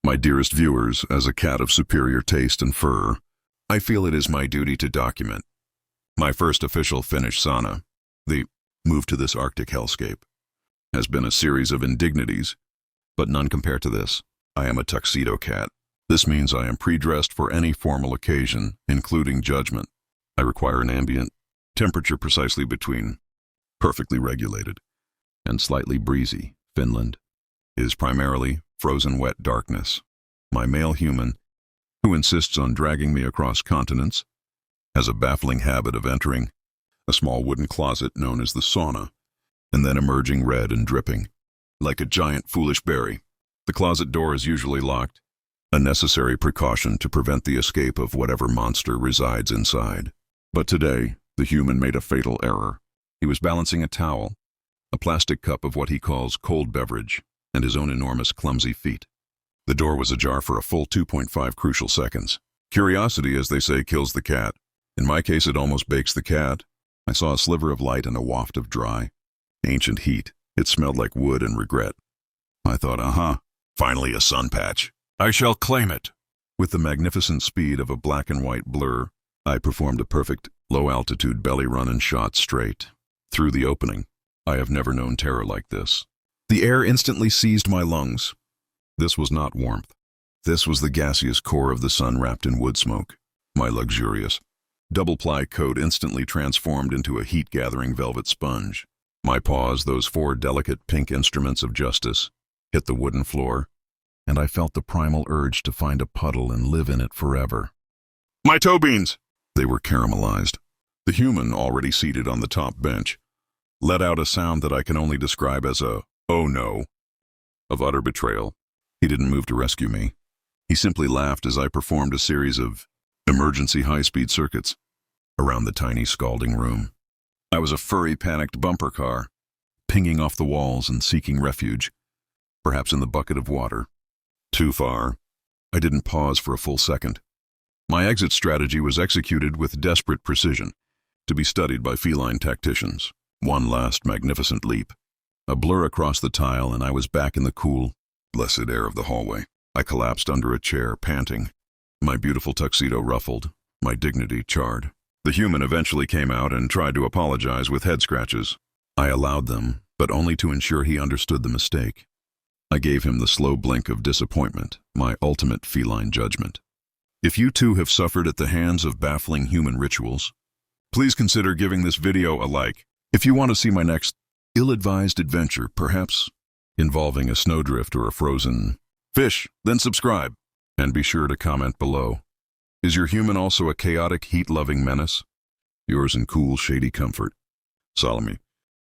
My dearest viewers, as a cat of superior taste and fur, I feel it is my duty to document my first official Finnish sauna. The move to this Arctic hellscape has been a series of indignities, but none compare to this. I am a tuxedo cat. This means I am pre-dressed for any formal occasion, including judgment. I require an ambient temperature precisely between perfectly regulated and slightly breezy. Finland is primarily frozen wet darkness. My male human, who insists on dragging me across continents, has a baffling habit of entering a small wooden closet known as the sauna, and then emerging red and dripping, like a giant foolish berry. The closet door is usually locked, a necessary precaution to prevent the escape of whatever monster resides inside. But today, the human made a fatal error. He was balancing a towel, a plastic cup of what he calls cold beverage, and his own enormous clumsy feet. The door was ajar for a full 2.5 crucial seconds. Curiosity, as they say, kills the cat. In my case, it almost bakes the cat. I saw a sliver of light and a waft of dry, ancient heat. It smelled like wood and regret. I thought, finally a sun patch. I shall claim it. With the magnificent speed of a black and white blur, I performed a perfect low-altitude belly run and shot straight through the opening. I have never known terror like this. The air instantly seized my lungs. This was not warmth. This was the gaseous core of the sun wrapped in wood smoke. My luxurious double-ply coat instantly transformed into a heat-gathering velvet sponge. My paws, those four delicate pink instruments of justice, hit the wooden floor, and I felt the primal urge to find a puddle and live in it forever. My toe beans! They were caramelized. The human, already seated on the top bench, let out a sound that I can only describe as a, oh no, of utter betrayal. He didn't move to rescue me. He simply laughed as I performed a series of emergency high-speed circuits around the tiny scalding room. I was a furry, panicked bumper car, pinging off the walls and seeking refuge, perhaps in the bucket of water. Too far. I didn't pause for a full second. My exit strategy was executed with desperate precision, to be studied by feline tacticians. One last magnificent leap. A blur across the tile, and I was back in the cool, blessed air of the hallway. I collapsed under a chair, panting. My beautiful tuxedo ruffled, my dignity charred. The human eventually came out and tried to apologize with head scratches. I allowed them, but only to ensure he understood the mistake. I gave him the slow blink of disappointment, my ultimate feline judgment. If you too have suffered at the hands of baffling human rituals, please consider giving this video a like. If you want to see my next ill-advised adventure, perhaps involving a snowdrift or a frozen fish, then subscribe. And be sure to comment below. Is your human also a chaotic, heat-loving menace? Yours in cool, shady comfort, Salmi.